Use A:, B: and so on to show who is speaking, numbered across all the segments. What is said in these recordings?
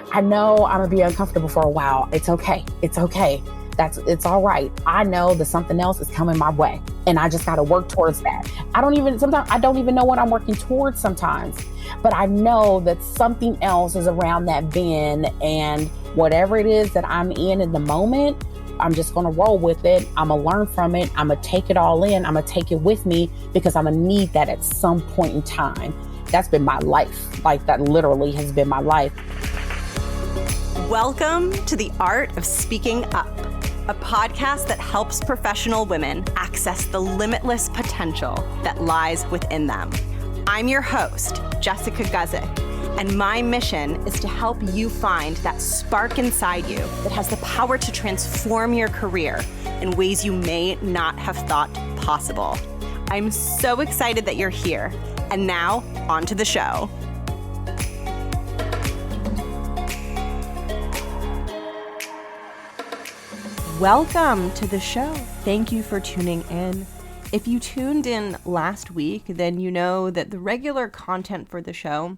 A: I know I'm gonna be uncomfortable for a while. It's okay. It's okay. It's all right. I know that something else is coming my way and I just got to work towards that. Sometimes I don't even know what I'm working towards sometimes, but I know that something else is around that bend, and whatever it is that I'm in the moment, I'm just going to roll with it. I'm going to learn from it. I'm going to take it all in. I'm going to take it with me because I'm going to need that at some point in time. That's been my life. Like, that literally has been my life.
B: Welcome to The Art of Speaking Up, a podcast that helps professional women access the limitless potential that lies within them. I'm your host, Jessica Guzik, and my mission is to help you find that spark inside you that has the power to transform your career in ways you may not have thought possible. I'm so excited that you're here. And now, on to the show. Welcome to the show. Thank you for tuning in. If you tuned in last week, then you know that the regular content for the show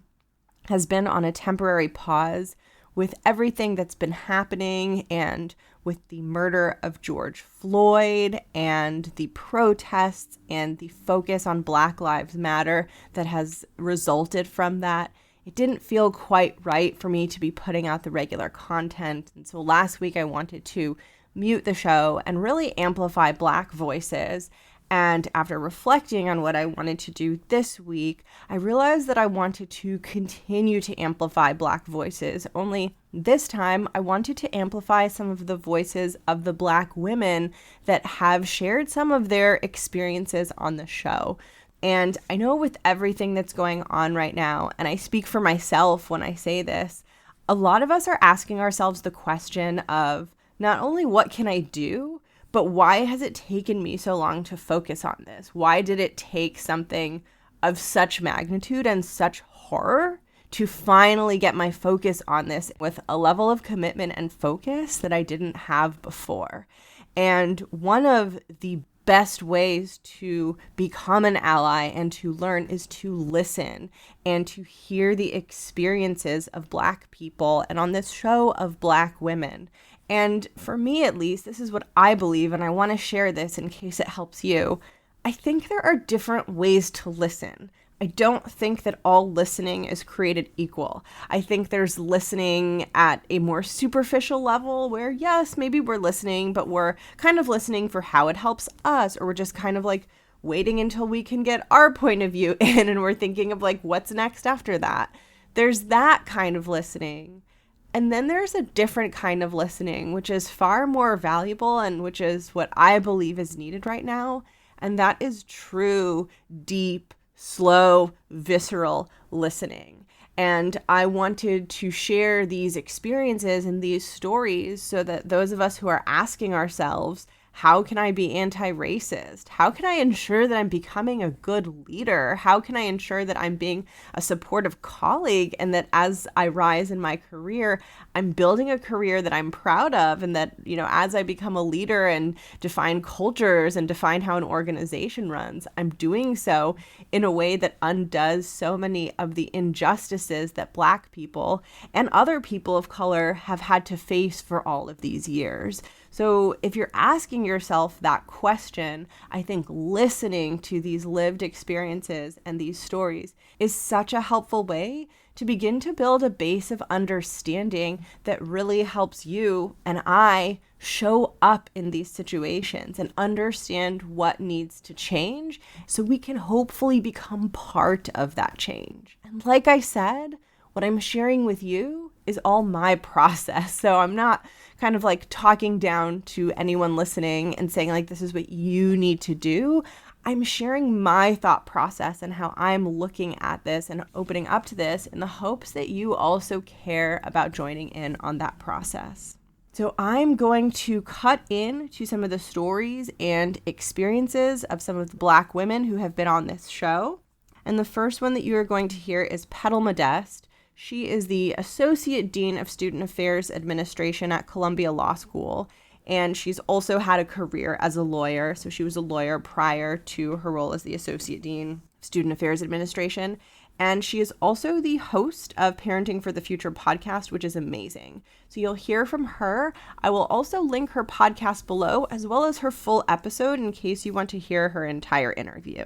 B: has been on a temporary pause with everything that's been happening and with the murder of George Floyd and the protests and the focus on Black Lives Matter that has resulted from that. It didn't feel quite right for me to be putting out the regular content. And so last week I wanted to mute the show and really amplify Black voices. And after reflecting on what I wanted to do this week, I realized that I wanted to continue to amplify Black voices, only this time I wanted to amplify some of the voices of the Black women that have shared some of their experiences on the show. And I know with everything that's going on right now, and I speak for myself when I say this, a lot of us are asking ourselves the question of not only what can I do, but why has it taken me so long to focus on this? Why did it take something of such magnitude and such horror to finally get my focus on this with a level of commitment and focus that I didn't have before? And one of the best ways to become an ally and to learn is to listen and to hear the experiences of Black people, and on this show of Black women. And for me, at least, this is what I believe, and I want to share this in case it helps you. I think there are different ways to listen. I don't think that all listening is created equal. I think there's listening at a more superficial level where, yes, maybe we're listening, but we're kind of listening for how it helps us, or we're just kind of like waiting until we can get our point of view in, and we're thinking of like, what's next after that? There's that kind of listening. And then there's a different kind of listening, which is far more valuable and which is what I believe is needed right now. And that is true, deep, slow, visceral listening. And I wanted to share these experiences and these stories so that those of us who are asking ourselves, how can I be anti-racist? How can I ensure that I'm becoming a good leader? How can I ensure that I'm being a supportive colleague and that as I rise in my career, I'm building a career that I'm proud of, and that, you know, as I become a leader and define cultures and define how an organization runs, I'm doing so in a way that undoes so many of the injustices that Black people and other people of color have had to face for all of these years. So if you're asking yourself that question, I think listening to these lived experiences and these stories is such a helpful way to begin to build a base of understanding that really helps you and I show up in these situations and understand what needs to change so we can hopefully become part of that change. And like I said, what I'm sharing with you is all my process. So I'm not kind of like talking down to anyone listening and saying like, this is what you need to do. I'm sharing my thought process and how I'm looking at this and opening up to this in the hopes that you also care about joining in on that process. So I'm going to cut in to some of the stories and experiences of some of the Black women who have been on this show. And the first one that you are going to hear is Petal Modeste. She is the Associate Dean of Student Affairs Administration at Columbia Law School, and she's also had a career as a lawyer. So she was a lawyer prior to her role as the Associate Dean of Student Affairs Administration. And she is also the host of Parenting for the Future podcast, which is amazing. So you'll hear from her. I will also link her podcast below, as well as her full episode in case you want to hear her entire interview.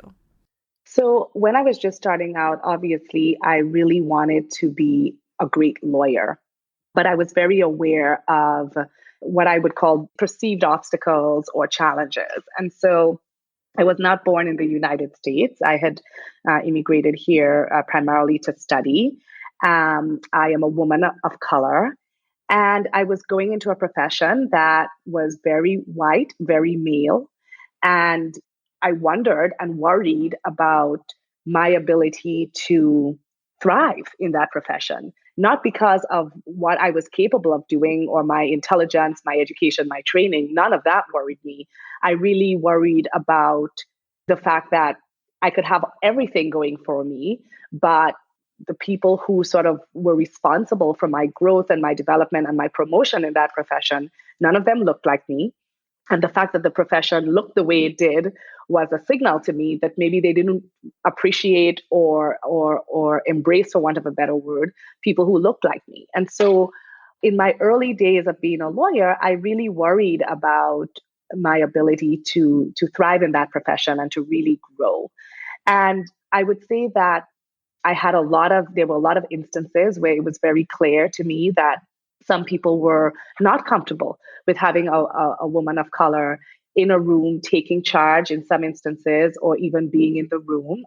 C: So when I was just starting out, obviously, I really wanted to be a great lawyer, but I was very aware of what I would call perceived obstacles or challenges. And so I was not born in the United States. I had immigrated here primarily to study. I am a woman of color, and I was going into a profession that was very white, very male. And I wondered and worried about my ability to thrive in that profession, not because of what I was capable of doing or my intelligence, my education, my training. None of that worried me. I really worried about the fact that I could have everything going for me, but the people who sort of were responsible for my growth and my development and my promotion in that profession, none of them looked like me. And the fact that the profession looked the way it did was a signal to me that maybe they didn't appreciate or embrace, for want of a better word, people who looked like me. And so in my early days of being a lawyer, I really worried about my ability to thrive in that profession and to really grow. And I would say that there were a lot of instances where it was very clear to me that some people were not comfortable with having a woman of color in a room taking charge in some instances, or even being in the room,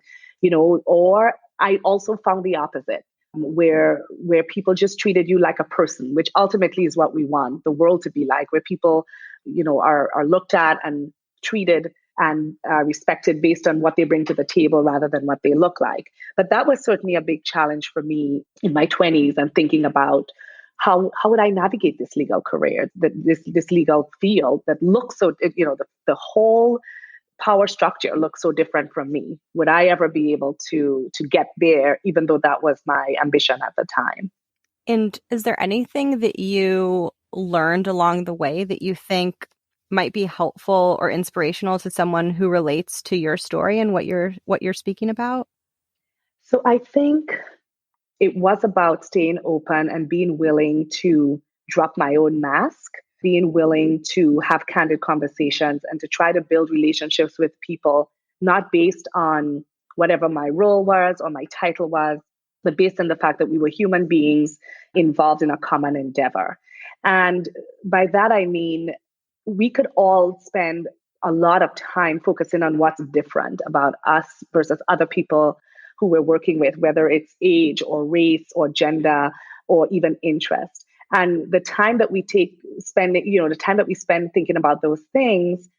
C: or I also found the opposite, where people just treated you like a person, which ultimately is what we want the world to be like, where people, are looked at and treated and respected based on what they bring to the table rather than what they look like. But that was certainly a big challenge for me in my 20s, and thinking about how would I navigate this legal career, this legal field that looks so, the whole power structure looks so different from me. Would I ever be able to get there, even though that was my ambition at the time?
B: And is there anything that you learned along the way that you think might be helpful or inspirational to someone who relates to your story and what you're speaking about?
C: So I think it was about staying open and being willing to drop my own mask, being willing to have candid conversations and to try to build relationships with people, not based on whatever my role was or my title was, but based on the fact that we were human beings involved in a common endeavor. And by that, I mean, we could all spend a lot of time focusing on what's different about us versus other people who we're working with, whether it's age or race or gender or even interest. And the time that we the time that we spend thinking about those things,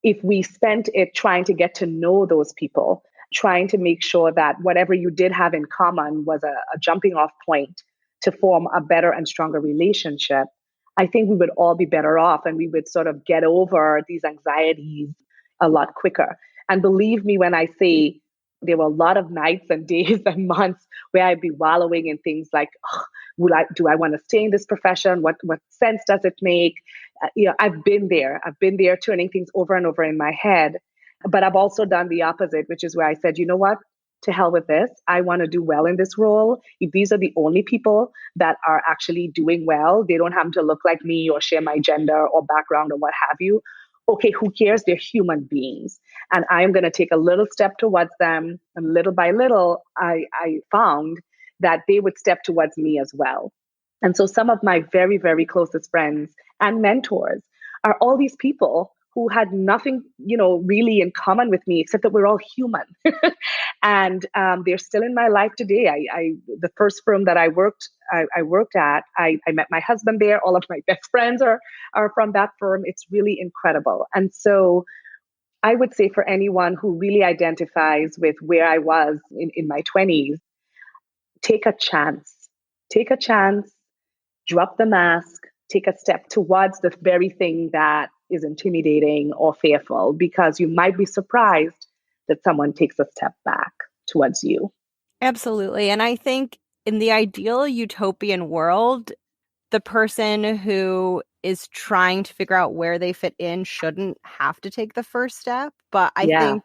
C: if we spent it trying to get to know those people, trying to make sure that whatever you did have in common was a jumping off point to form a better and stronger relationship, I think we would all be better off, and we would sort of get over these anxieties a lot quicker. And believe me when I say there were a lot of nights and days and months where I'd be wallowing in things like, oh, do I want to stay in this profession? What sense does it make? I've been there. I've been there turning things over and over in my head. But I've also done the opposite, which is where I said, you know what? To hell with this. I want to do well in this role. If these are the only people that are actually doing well, they don't have to look like me or share my gender or background or what have you. Okay, who cares? They're human beings. And I'm going to take a little step towards them. And little by little, I found that they would step towards me as well. And so some of my very, very closest friends and mentors are all these people who had nothing, really in common with me, except that we're all human. And they're still in my life today. The first firm that I worked at, I met my husband there. All of my best friends are from that firm. It's really incredible. And so I would say for anyone who really identifies with where I was in my 20s, take a chance. Take a chance, drop the mask, take a step towards the very thing that is intimidating or fearful, because you might be surprised that someone takes a step back towards you.
B: Absolutely. And I think in the ideal utopian world, the person who is trying to figure out where they fit in shouldn't have to take the first step. But I think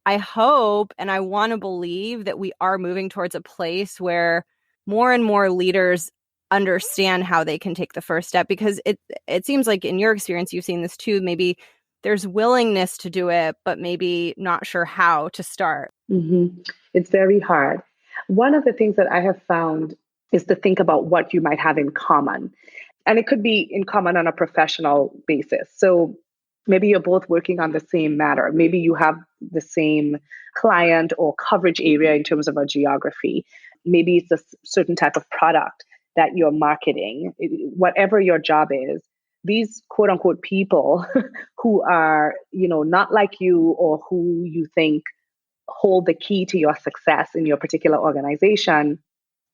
B: I hope and I want to believe that we are moving towards a place where more and more leaders understand how they can take the first step, because it seems like in your experience, you've seen this too. Maybe there's willingness to do it, but maybe not sure how to start.
C: Mm-hmm. It's very hard. One of the things that I have found is to think about what you might have in common. And it could be in common on a professional basis. So maybe you're both working on the same matter. Maybe you have the same client or coverage area in terms of a geography. Maybe it's a certain type of product that you're marketing. Whatever your job is, these quote unquote people who are, not like you or who you think hold the key to your success in your particular organization,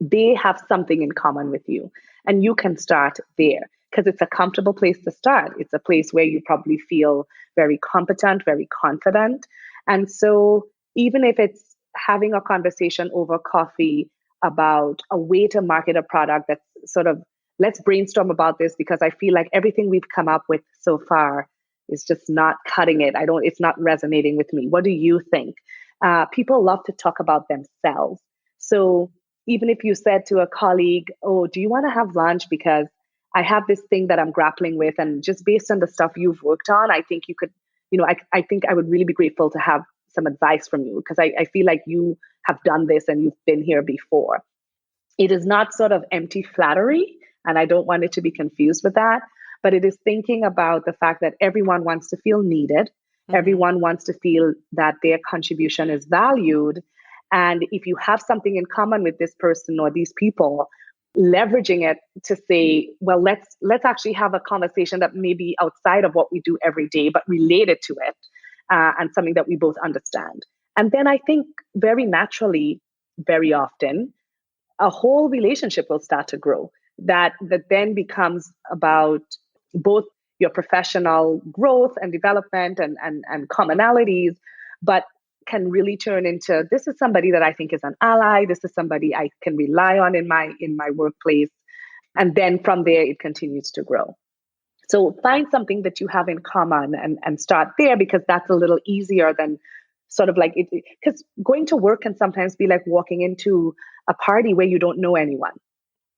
C: they have something in common with you. And you can start there because it's a comfortable place to start. It's a place where you probably feel very competent, very confident. And so even if it's having a conversation over coffee about a way to market a product that's sort of, let's brainstorm about this, because I feel like everything we've come up with so far is just not cutting it. It's not resonating with me. What do you think? People love to talk about themselves. So even if you said to a colleague, oh, do you want to have lunch? Because I have this thing that I'm grappling with. And just based on the stuff you've worked on, I think you could, I think I would really be grateful to have some advice from you, because I feel like you have done this and you've been here before. It is not sort of empty flattery, and I don't want it to be confused with that, but it is thinking about the fact that everyone wants to feel needed. Mm-hmm. Everyone wants to feel that their contribution is valued. And if you have something in common with this person or these people, leveraging it to say, well, let's actually have a conversation that may be outside of what we do every day, but related to it, and something that we both understand. And then I think very naturally, very often, a whole relationship will start to grow that then becomes about both your professional growth and development and commonalities, but can really turn into, this is somebody that I think is an ally. This is somebody I can rely on in my workplace. And then from there, it continues to grow. So find something that you have in common and start there, because that's a little easier than sort of like it, because going to work can sometimes be like walking into a party where you don't know anyone.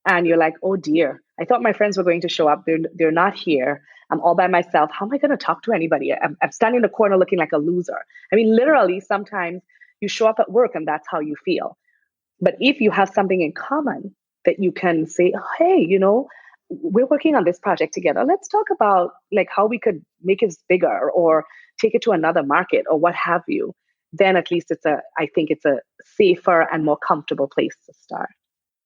C: And you're like, oh dear, I thought my friends were going to show up. They're not here. I'm all by myself. How am I going to talk to anybody? I'm standing in the corner looking like a loser. I mean, literally, sometimes you show up at work and that's how you feel. But if you have something in common that you can say, oh, hey, we're working on this project together. Let's talk about like how we could make it bigger or take it to another market or what have you. Then at least I think it's a safer and more comfortable place to start.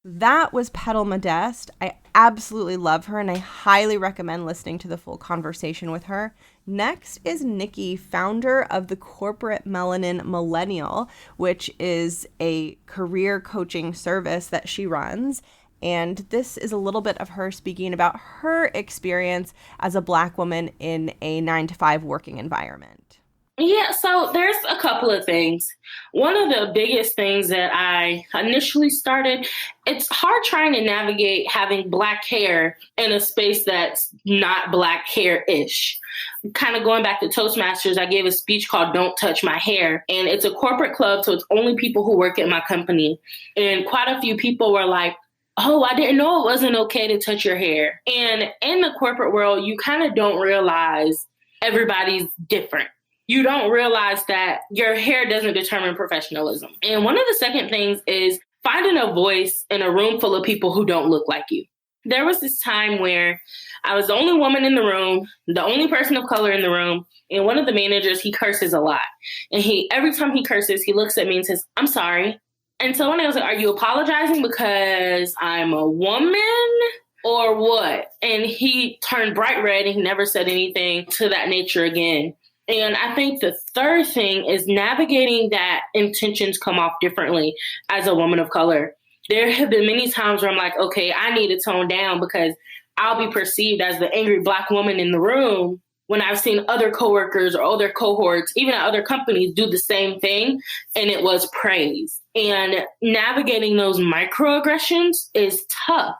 B: That was Petal Modeste. I absolutely love her, and I highly recommend listening to the full conversation with her. Next is Nikki, founder of the corporate Melanin Millenial, which is a career coaching service that she runs. And this is a little bit of her speaking about her experience as a Black woman in a 9-to-5 working environment.
D: Yeah, so there's a couple of things. One of the biggest things that I initially started, it's hard trying to navigate having Black hair in a space that's not Black hair-ish. Kind of going back to Toastmasters, I gave a speech called Don't Touch My Hair. And it's a corporate club, so it's only people who work at my company. And quite a few people were like, oh, I didn't know it wasn't okay to touch your hair. And in the corporate world, you kind of don't realize everybody's different. You don't realize that your hair doesn't determine professionalism. And one of the second things is finding a voice in a room full of people who don't look like you. There was this time where I was the only woman in the room, the only person of color in the room, and one of the managers, he curses a lot. And every time he curses, he looks at me and says, I'm sorry. And so when I was like, are you apologizing because I'm a woman or what? And he turned bright red and he never said anything to that nature again. And I think the third thing is navigating that intentions come off differently as a woman of color. There have been many times where I'm like, okay, I need to tone down because I'll be perceived as the angry Black woman in the room when I've seen other coworkers or other cohorts, even at other companies, do the same thing, and it was praise. And navigating those microaggressions is tough.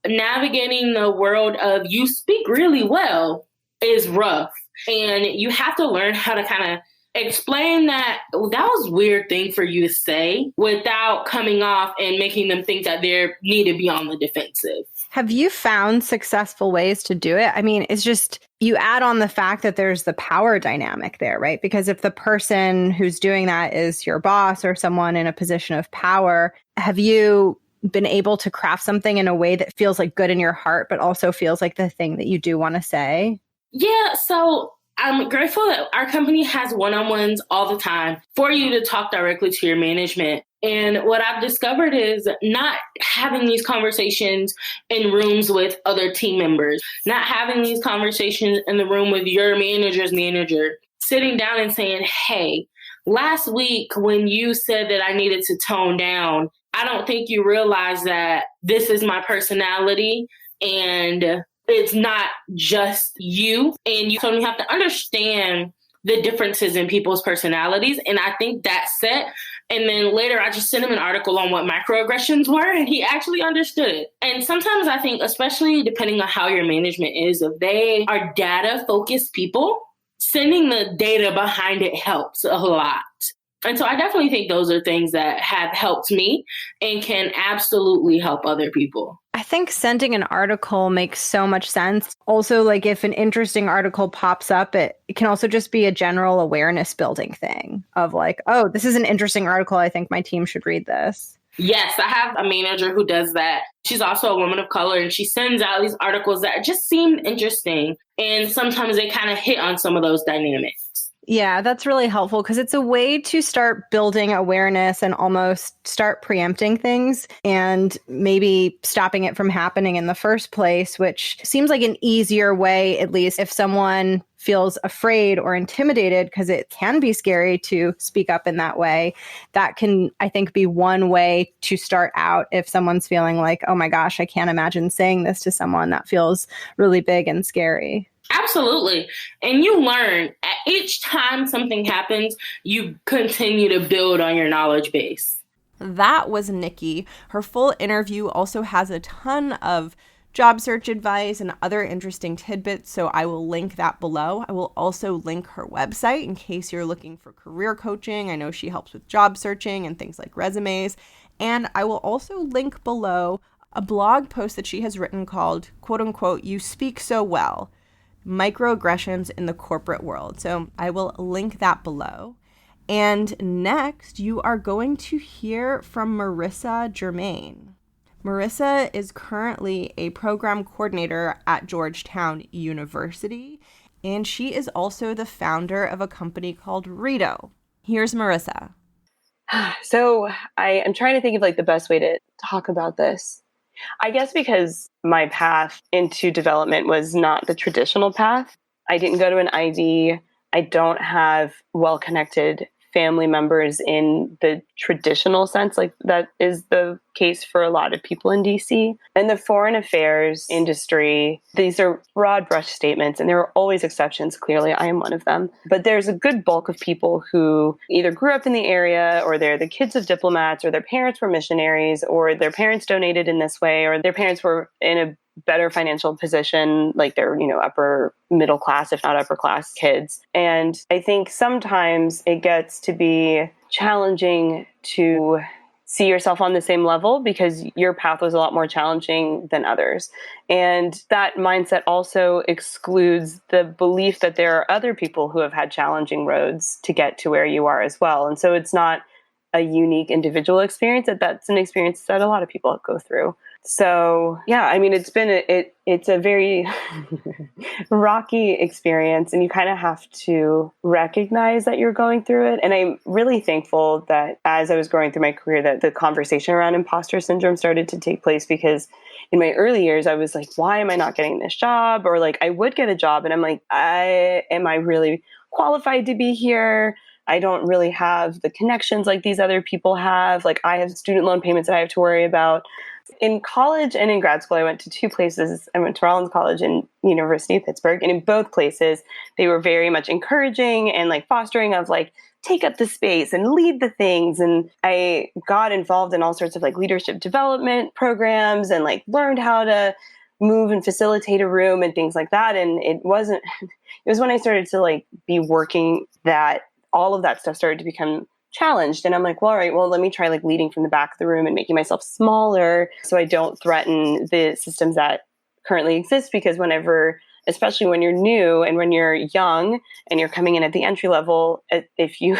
D: Navigating the world of you speak really well is rough. And you have to learn how to kind of explain that was a weird thing for you to say without coming off and making them think that they need to be on the defensive.
B: Have you found successful ways to do it? I mean, it's just, you add on the fact that there's the power dynamic there, right? Because if the person who's doing that is your boss or someone in a position of power, have you been able to craft something in a way that feels like good in your heart, but also feels like the thing that you do want to say?
D: Yeah, so I'm grateful that our company has one-on-ones all the time for you to talk directly to your management. And what I've discovered is not having these conversations in rooms with other team members, not having these conversations in the room with your manager's manager, sitting down and saying, hey, last week when you said that I needed to tone down, I don't think you realize that this is my personality and it's not just you. And you totally have to understand the differences in people's personalities. And I think that's it. And then later I just sent him an article on what microaggressions were, and he actually understood it. And sometimes I think, especially depending on how your management is, if they are data-focused people, sending the data behind it helps a lot. And so I definitely think those are things that have helped me and can absolutely help other people.
B: I think sending an article makes so much sense. Also, like if an interesting article pops up, it can also just be a general awareness building thing of like, oh, this is an interesting article. I think my team should read this.
D: Yes, I have a manager who does that. She's also a woman of color, and she sends out these articles that just seem interesting. And sometimes they kind of hit on some of those dynamics.
B: Yeah, that's really helpful because it's a way to start building awareness and almost start preempting things and maybe stopping it from happening in the first place, which seems like an easier way, at least if someone feels afraid or intimidated, because it can be scary to speak up in that way. That can, I think, be one way to start out if someone's feeling like, oh my gosh, I can't imagine saying this to someone. That feels really big and scary.
D: Absolutely. And you learn at each time something happens, you continue to build on your knowledge base.
B: That was Nikki. Her full interview also has a ton of job search advice and other interesting tidbits, so I will link that below. I will also link her website in case you're looking for career coaching. I know she helps with job searching and things like resumes. And I will also link below a blog post that she has written called, quote unquote, "You Speak So Well, Microaggressions in the Corporate World." So I will link that below. And next, you are going to hear from Marissa Germain. Marissa is currently a program coordinator at Georgetown University, and she is also the founder of a company called Reedoe. Here's Marissa.
E: So I am trying to think of like the best way to talk about this. I guess because my path into development was not the traditional path. I didn't go to an Ivy. I don't have well-connected family members in the traditional sense, like that is the case for a lot of people in DC. And the foreign affairs industry, these are broad brush statements, and there are always exceptions. Clearly, I am one of them. But there's a good bulk of people who either grew up in the area, or they're the kids of diplomats, or their parents were missionaries, or their parents donated in this way, or their parents were in a better financial position, like they're, upper middle class, if not upper class kids. And I think sometimes it gets to be challenging to see yourself on the same level because your path was a lot more challenging than others. And that mindset also excludes the belief that there are other people who have had challenging roads to get to where you are as well. And so it's not a unique individual experience, that's an experience that a lot of people go through. So yeah, I mean, it's a very rocky experience, and you kind of have to recognize that you're going through it. And I'm really thankful that as I was going through my career, that the conversation around imposter syndrome started to take place, because in my early years, I was like, why am I not getting this job? Or like, I would get a job and I'm like, am I really qualified to be here? I don't really have the connections like these other people have. Like, I have student loan payments that I have to worry about. In college and in grad school, I went to two places. I went to Rollins College and University of Pittsburgh. And in both places, they were very much encouraging and like fostering of like, take up the space and lead the things. And I got involved in all sorts of like leadership development programs and like learned how to move and facilitate a room and things like that. And it was when I started to like be working that all of that stuff started to become challenged. And I'm like, well, all right, well, let me try like leading from the back of the room and making myself smaller so I don't threaten the systems that currently exist. Because whenever, especially when you're new and when you're young and you're coming in at the entry level, if you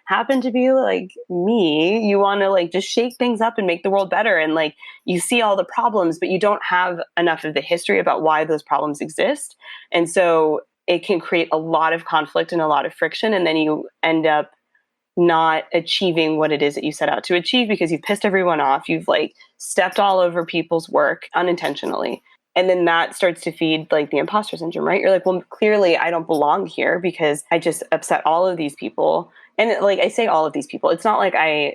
E: happen to be like me, you want to like just shake things up and make the world better. And like you see all the problems, but you don't have enough of the history about why those problems exist. And so it can create a lot of conflict and a lot of friction. And then you end up not achieving what it is that you set out to achieve because you've pissed everyone off. You've like stepped all over people's work unintentionally. And then that starts to feed like the imposter syndrome, right? You're like, well, clearly I don't belong here because I just upset all of these people. And like I say all of these people, it's not like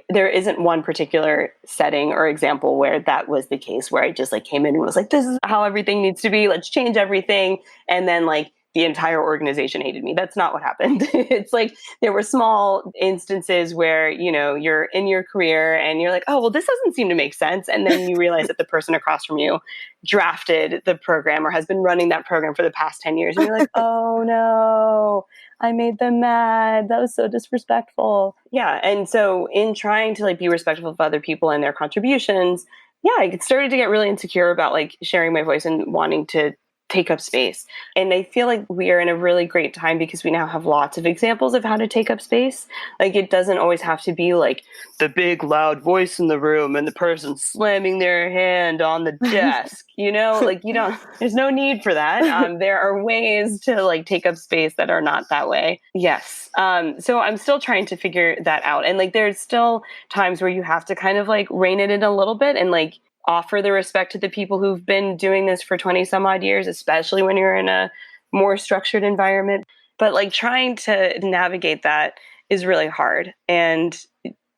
E: there isn't one particular setting or example where that was the case, where I just like came in and was like, this is how everything needs to be. Let's change everything. And then like the entire organization hated me. That's not what happened. It's like there were small instances where, you know, you're in your career and you're like, oh, well, this doesn't seem to make sense. And then you realize that the person across from you drafted the program or has been running that program for the past 10 years. And you're like, oh no, I made them mad. That was so disrespectful. Yeah. And so in trying to like be respectful of other people and their contributions, yeah, I started to get really insecure about like sharing my voice and wanting to take up space. And I feel like we are in a really great time because we now have lots of examples of how to take up space. Like it doesn't always have to be like the big loud voice in the room and the person slamming their hand on the desk, you know, like there's no need for that. There are ways to like take up space that are not that way. Yes. So I'm still trying to figure that out. And like, there's still times where you have to kind of like rein it in a little bit and like offer the respect to the people who've been doing this for 20 some odd years, especially when you're in a more structured environment. But like trying to navigate that is really hard. And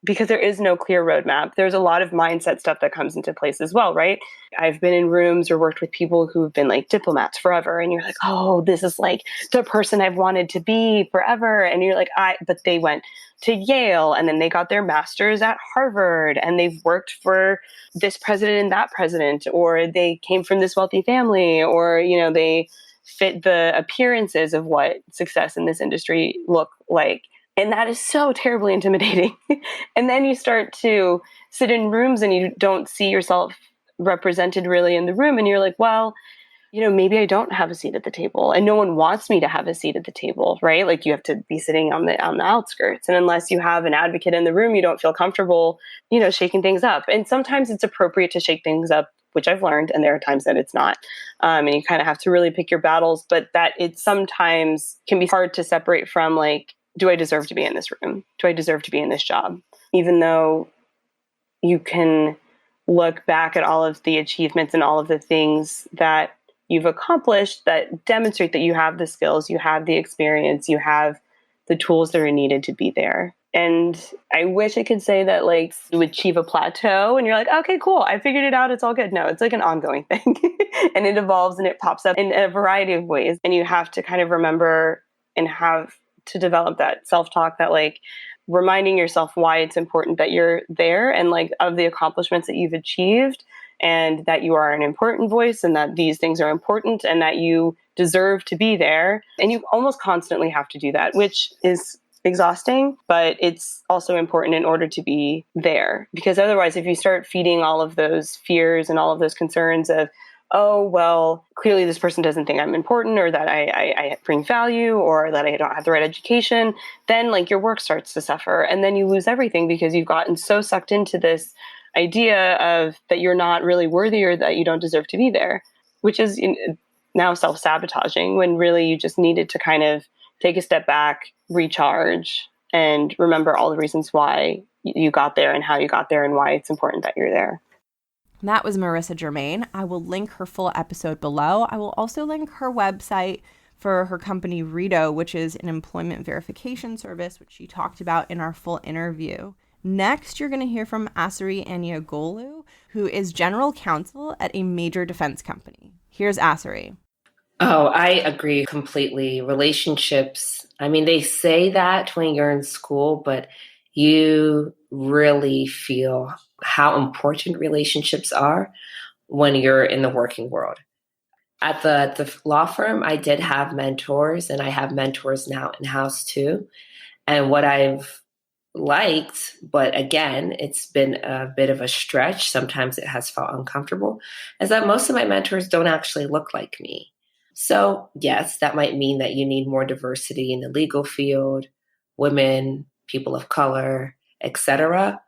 E: because there is no clear roadmap, there's a lot of mindset stuff that comes into place as well, right? I've been in rooms or worked with people who've been like diplomats forever. And you're like, oh, this is like the person I've wanted to be forever. And you're like, but they went to Yale and then they got their master's at Harvard and they've worked for this president and that president, or they came from this wealthy family, or, you know, they fit the appearances of what success in this industry look like. And that is so terribly intimidating. And then you start to sit in rooms and you don't see yourself represented really in the room. And you're like, well, you know, maybe I don't have a seat at the table and no one wants me to have a seat at the table, right? Like you have to be sitting on the outskirts. And unless you have an advocate in the room, you don't feel comfortable, you know, shaking things up. And sometimes it's appropriate to shake things up, which I've learned. And there are times that it's not. And you kind of have to really pick your battles, but that it sometimes can be hard to separate from like, do I deserve to be in this room? Do I deserve to be in this job? Even though you can look back at all of the achievements and all of the things that you've accomplished that demonstrate that you have the skills, you have the experience, you have the tools that are needed to be there. And I wish I could say that like you achieve a plateau and you're like, okay, cool, I figured it out, it's all good. No, it's like an ongoing thing. And it evolves and it pops up in a variety of ways. And you have to kind of remember and have to develop that self-talk, that like reminding yourself why it's important that you're there and like of the accomplishments that you've achieved and that you are an important voice and that these things are important and that you deserve to be there. And you almost constantly have to do that, which is exhausting, but it's also important in order to be there. Because otherwise, if you start feeding all of those fears and all of those concerns of, oh, well, clearly this person doesn't think I'm important or that I bring value or that I don't have the right education, then like your work starts to suffer. And then you lose everything because you've gotten so sucked into this idea of that you're not really worthy or that you don't deserve to be there, which is now self-sabotaging when really you just needed to kind of take a step back, recharge, and remember all the reasons why you got there and how you got there and why it's important that you're there.
B: That was Marissa Germain. I will link her full episode below. I will also link her website for her company Reedoe, which is an employment verification service, which she talked about in our full interview. Next, you're going to hear from Asari Aniagolu, who is general counsel at a major defense company. Here's Asari.
F: Oh, I agree completely. Relationships, I mean, they say that when you're in school, but you really feel how important relationships are when you're in the working world. At the law firm, I did have mentors, and I have mentors now in-house too. And what I've liked, but again, it's been a bit of a stretch. Sometimes it has felt uncomfortable, is that most of my mentors don't actually look like me. So yes, that might mean that you need more diversity in the legal field, women, people of color, etc.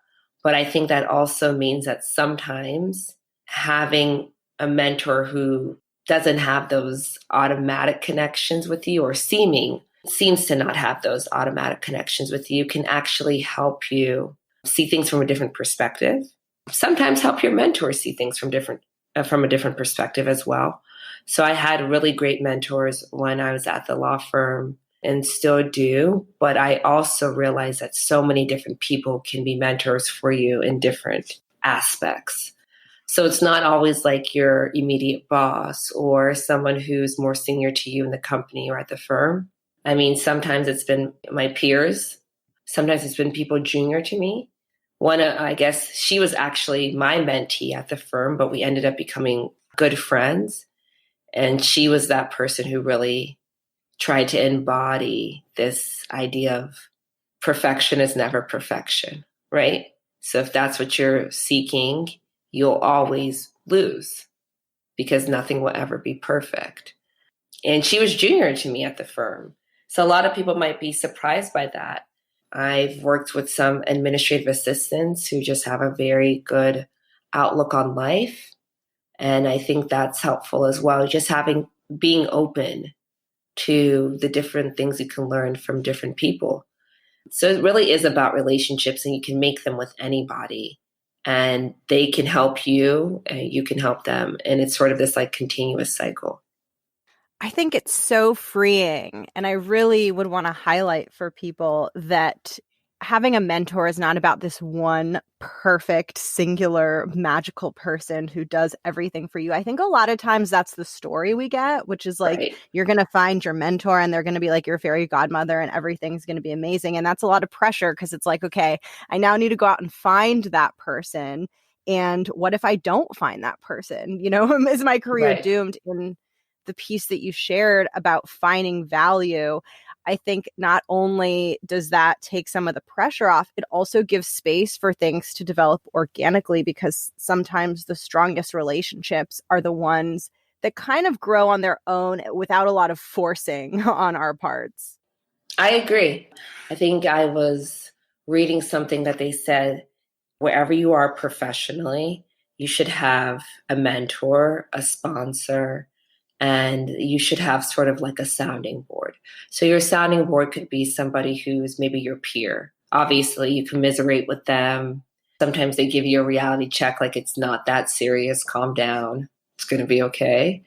F: But I think that also means that sometimes having a mentor who doesn't have those automatic connections with you, or seems to not have those automatic connections with you, can actually help you see things from a different perspective. Sometimes help your mentor see things from a different perspective as well. So I had really great mentors when I was at the law firm, and still do. But I also realized that so many different people can be mentors for you in different aspects. So it's not always like your immediate boss or someone who's more senior to you in the company or at the firm. I mean, sometimes it's been my peers. Sometimes it's been people junior to me. I guess she was actually my mentee at the firm, but we ended up becoming good friends. And she was that person who really tried to embody this idea of perfection is never perfection, right? So if that's what you're seeking, you'll always lose because nothing will ever be perfect. And she was junior to me at the firm. So a lot of people might be surprised by that. I've worked with some administrative assistants who just have a very good outlook on life. And I think that's helpful as well. Just being open to the different things you can learn from different people. So it really is about relationships, and you can make them with anybody, and they can help you and you can help them. And it's sort of this like continuous cycle.
B: I think it's so freeing. And I really would want to highlight for people that having a mentor is not about this one perfect, singular, magical person who does everything for you. I think a lot of times that's the story we get, which is like,
F: Right.
B: You're going to find your mentor and they're going to be like your fairy godmother and everything's going to be amazing. And that's a lot of pressure because it's like, okay, I now need to go out and find that person. And what if I don't find that person? Is my career
F: Right.
B: doomed? In the piece that you shared about finding value, I think not only does that take some of the pressure off, it also gives space for things to develop organically, because sometimes the strongest relationships are the ones that kind of grow on their own without a lot of forcing on our parts.
F: I agree. I think I was reading something that they said, wherever you are professionally, you should have a mentor, a sponsor, and you should have sort of like a sounding board. So your sounding board could be somebody who's maybe your peer. Obviously, you commiserate with them. Sometimes they give you a reality check, like it's not that serious, calm down, it's going to be okay.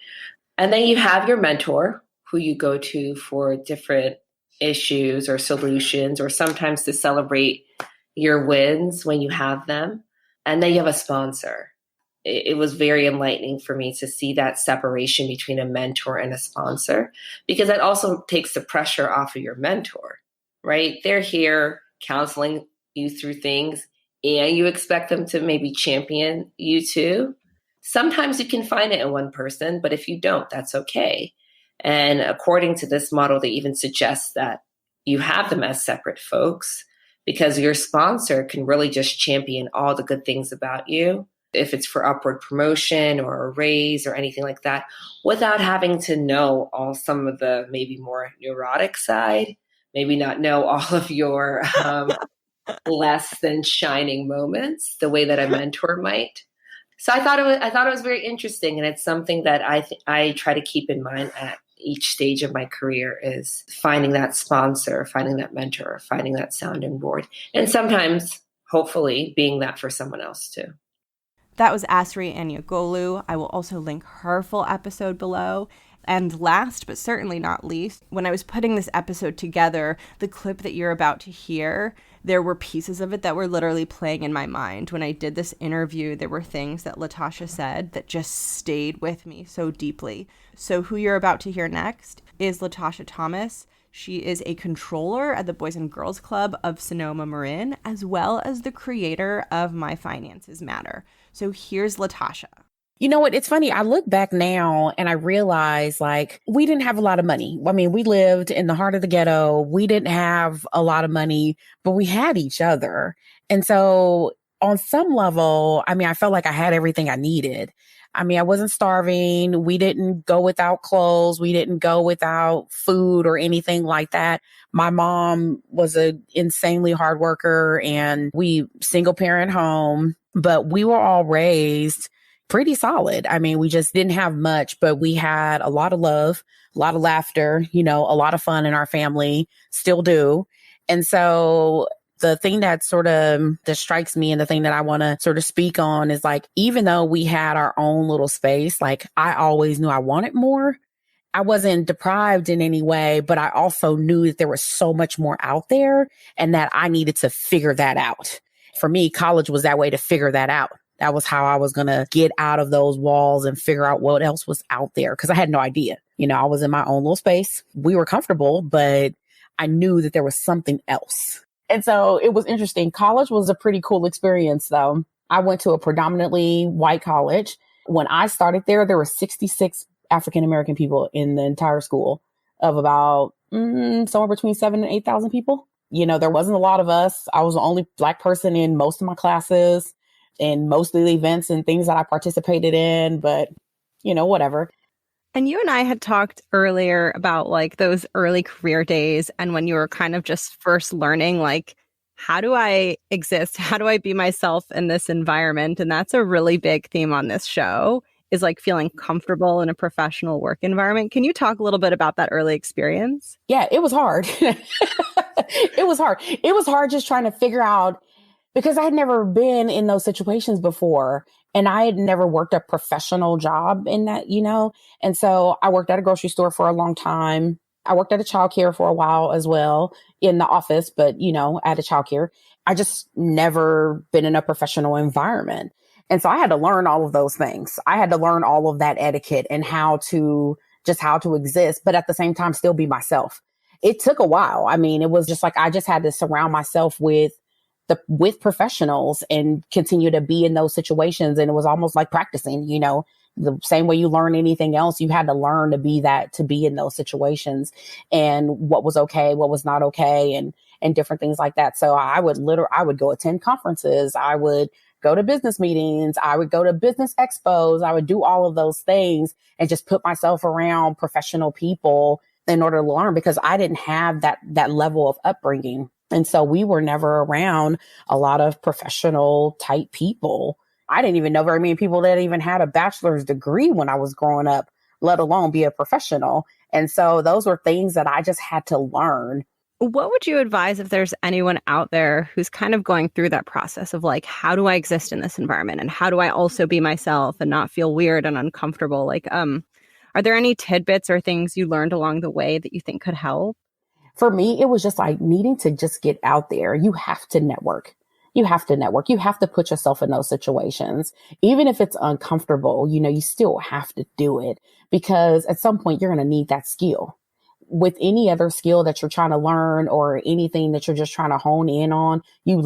F: And then you have your mentor who you go to for different issues or solutions, or sometimes to celebrate your wins when you have them. And then you have a sponsor. It was very enlightening for me to see that separation between a mentor and a sponsor, because that also takes the pressure off of your mentor, right? They're here counseling you through things, and you expect them to maybe champion you too. Sometimes you can find it in one person, but if you don't, that's okay. And according to this model, they even suggest that you have them as separate folks, because your sponsor can really just champion all the good things about you, if it's for upward promotion or a raise or anything like that, without having to know some of the maybe more neurotic side, maybe not know all of your less than shining moments the way that a mentor might. So I thought it was very interesting, and it's something that I try to keep in mind at each stage of my career, is finding that sponsor, finding that mentor, finding that sounding board, and sometimes hopefully being that for someone else too.
B: That was Asari Aniagolu. I will also link her full episode below. And last but certainly not least, when I was putting this episode together, the clip that you're about to hear, there were pieces of it that were literally playing in my mind. When I did this interview, there were things that Lotasha said that just stayed with me so deeply. So who you're about to hear next is Lotasha Thomas. She is a controller at the Boys and Girls Club of Sonoma Marin, as well as the creator of My Finances Matter. So here's Lotasha.
A: You know what? It's funny. I look back now and I realize like we didn't have a lot of money. I mean, we lived in the heart of the ghetto. We didn't have a lot of money, but we had each other. And so on some level, I mean, I felt like I had everything I needed. I mean, I wasn't starving. We didn't go without clothes. We didn't go without food or anything like that. My mom was an insanely hard worker and we single parent home, but we were all raised pretty solid. I mean, we just didn't have much, but we had a lot of love, a lot of laughter, you know, a lot of fun in our family, still do. And so the thing that strikes me and the thing that I want to sort of speak on is like, even though we had our own little space, like I always knew I wanted more. I wasn't deprived in any way, but I also knew that there was so much more out there and that I needed to figure that out. For me, college was that way to figure that out. That was how I was going to get out of those walls and figure out what else was out there because I had no idea. You know, I was in my own little space. We were comfortable, but I knew that there was something else. And so it was interesting. College was a pretty cool experience, though. I went to a predominantly white college. When I started there were 66 African-American people in the entire school of about somewhere between 7,000 and 8,000 people. You know, there wasn't a lot of us. I was the only Black person in most of my classes and most of the events and things that I participated in, but, you know, whatever.
B: And you and I had talked earlier about like those early career days and when you were kind of just first learning, like, how do I exist? How do I be myself in this environment? And that's a really big theme on this show is like feeling comfortable in a professional work environment. Can you talk a little bit about that early experience?
A: Yeah, it was hard. It was hard. It was hard just trying to figure out because I had never been in those situations before and I had never worked a professional job in that, you know? And so I worked at a grocery store for a long time. I worked at a childcare for a while as well in the office, but, you know, at a childcare. I just never been in a professional environment. And so I had to learn all of those things. I had to learn all of that etiquette and how to exist, but at the same time, still be myself. It took a while. I mean, it was just like, I just had to surround myself with professionals and continue to be in those situations. And it was almost like practicing, you know, the same way you learn anything else, you had to learn to be in those situations and what was okay, what was not okay and different things like that. So I would go attend conferences. I would go to business meetings. I would go to business expos. I would do all of those things and just put myself around professional people in order to learn because I didn't have that level of upbringing. And so we were never around a lot of professional type people. I didn't even know very many people that even had a bachelor's degree when I was growing up, let alone be a professional. And so those were things that I just had to learn.
B: What would you advise if there's anyone out there who's kind of going through that process of like, how do I exist in this environment? And how do I also be myself and not feel weird and uncomfortable? Like, are there any tidbits or things you learned along the way that you think could help?
A: For me, it was just like needing to just get out there. You have to network. You have to network. You have to put yourself in those situations. Even if it's uncomfortable, you know, you still have to do it because at some point you're going to need that skill. With any other skill that you're trying to learn or anything that you're just trying to hone in on, you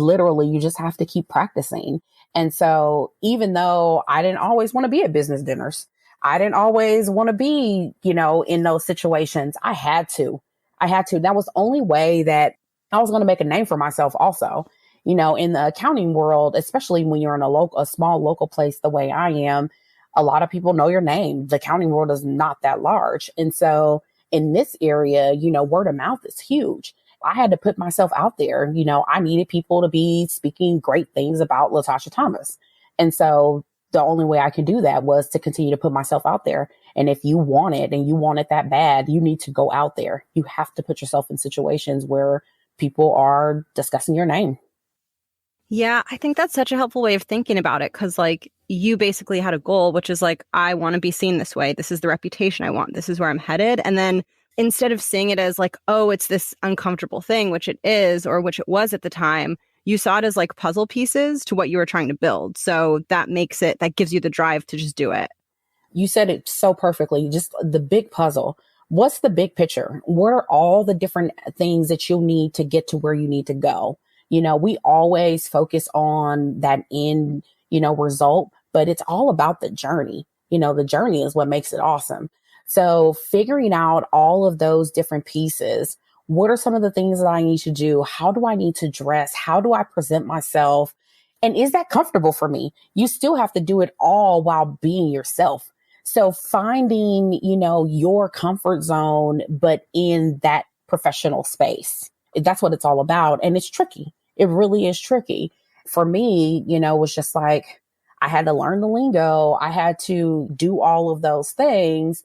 A: just have to keep practicing. And so even though I didn't always want to be at business dinners, I didn't always want to be, you know, in those situations, I had to. That was the only way that I was going to make a name for myself also. You know, in the accounting world, especially when you're in a small local place the way I am, a lot of people know your name. The accounting world is not that large. And so in this area, you know, word of mouth is huge. I had to put myself out there. You know, I needed people to be speaking great things about Lotasha Thomas. And so the only way I could do that was to continue to put myself out there. And if you want it and you want it that bad, you need to go out there. You have to put yourself in situations where people are discussing your name.
B: Yeah, I think that's such a helpful way of thinking about it because like you basically had a goal, which is like, I want to be seen this way. This is the reputation I want. This is where I'm headed. And then instead of seeing it as like, oh, it's this uncomfortable thing, which it is, or which it was at the time, you saw it as like puzzle pieces to what you were trying to build. So that gives you the drive to just do it.
A: You said it so perfectly. Just the big puzzle. What's the big picture? What are all the different things that you'll need to get to where you need to go? You know, we always focus on that end, you know, result, but it's all about the journey. the journey is what makes it awesome. So figuring out all of those different pieces, what are some of the things that I need to do? How do I need to dress? How do I present myself? And is that comfortable for me? You still have to do it all while being yourself. So finding, your comfort zone, but in that professional space, that's what it's all about. And it's tricky. It really is tricky. For me, it was just like, I had to learn the lingo. I had to do all of those things.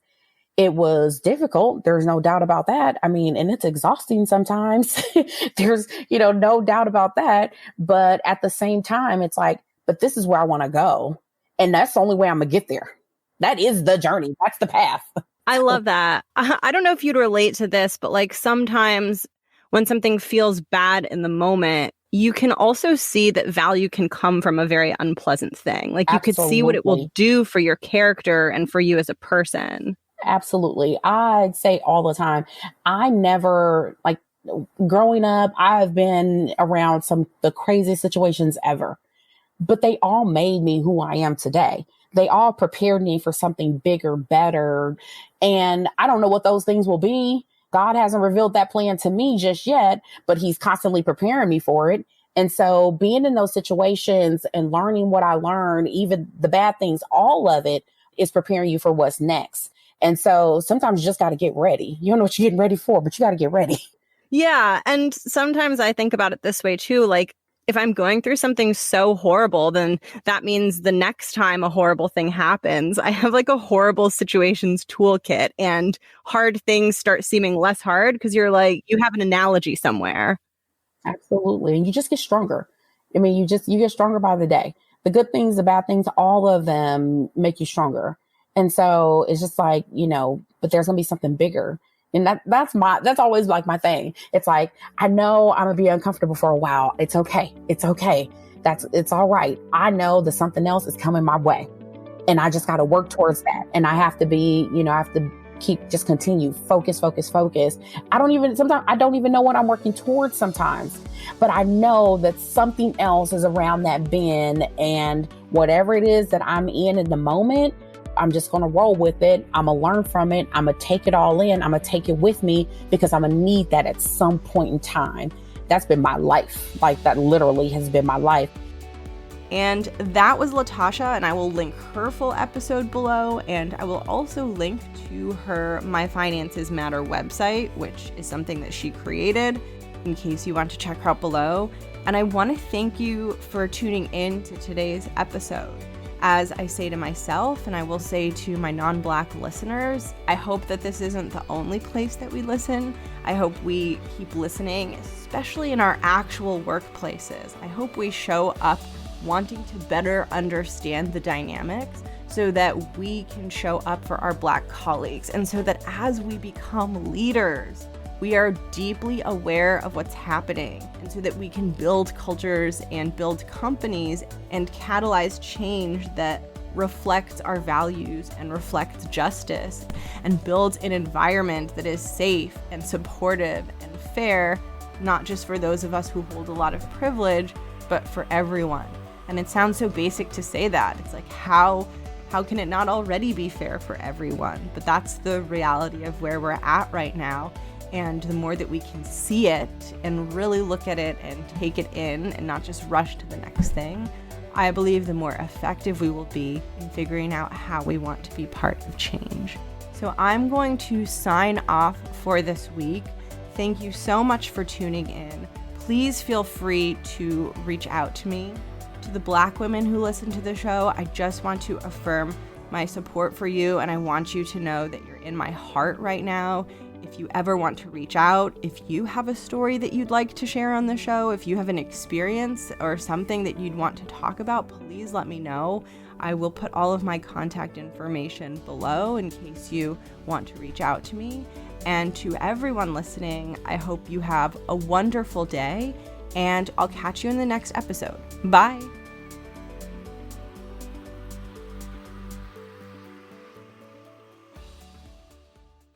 A: It was difficult. There's no doubt about that. I mean, and it's exhausting sometimes. There's, no doubt about that. But at the same time, it's like, but this is where I want to go. And that's the only way I'm going to get there. That is the journey. That's the path.
B: I love that. I don't know if you'd relate to this, but like sometimes when something feels bad in the moment, you can also see that value can come from a very unpleasant thing. Like you could see what it will do for your character and for you as a person.
A: Absolutely. I'd say all the time, I never, like growing up, I've been around the craziest situations ever, but they all made me who I am today. They all prepared me for something bigger, better. And I don't know what those things will be. God hasn't revealed that plan to me just yet, but he's constantly preparing me for it. And so being in those situations and learning what I learned, even the bad things, all of it is preparing you for what's next. And so sometimes you just got to get ready. You don't know what you're getting ready for, but you got to get ready.
B: Yeah. And sometimes I think about it this way too. Like if I'm going through something so horrible, then that means the next time a horrible thing happens, I have like a horrible situations toolkit and hard things start seeming less hard because you're like, you have an analogy somewhere.
A: Absolutely. And you just get stronger. I mean, you get stronger by the day. The good things, the bad things, all of them make you stronger. And so it's just like, but there's going to be something bigger. And that's always like my thing. It's like, I know I'm going to be uncomfortable for a while. It's okay. It's okay. It's all right. I know that something else is coming my way and I just got to work towards that. And I have to be, I have to continue, focus. Sometimes I don't even know what I'm working towards sometimes, but I know that something else is around that bend, and whatever it is that I'm in the moment, I'm just going to roll with it. I'm going to learn from it. I'm going to take it all in. I'm going to take it with me because I'm going to need that at some point in time. That's been my life. Like that literally has been my life.
B: And that was Lotasha, and I will link her full episode below, and I will also link to her My Finances Matter website, which is something that she created, in case you want to check her out below. And I want to thank you for tuning in to today's episode. As I say to myself, and I will say to my non-Black listeners, I hope that this isn't the only place that we listen. I hope we keep listening, especially in our actual workplaces. I hope we show up wanting to better understand the dynamics so that we can show up for our Black colleagues, and so that as we become leaders, we are deeply aware of what's happening, and so that we can build cultures and build companies and catalyze change that reflects our values and reflects justice, and build an environment that is safe and supportive and fair, not just for those of us who hold a lot of privilege, but for everyone. And it sounds so basic to say that. It's like, how can it not already be fair for everyone? But that's the reality of where we're at right now. And the more that we can see it and really look at it and take it in and not just rush to the next thing, I believe the more effective we will be in figuring out how we want to be part of change. So I'm going to sign off for this week. Thank you so much for tuning in. Please feel free to reach out to me. To the Black women who listen to the show, I just want to affirm my support for you, and I want you to know that you're in my heart right now. If you ever want to reach out, if you have a story that you'd like to share on the show, if you have an experience or something that you'd want to talk about, please let me know. I will put all of my contact information below in case you want to reach out to me. And to everyone listening, I hope you have a wonderful day, and I'll catch you in the next episode. Bye.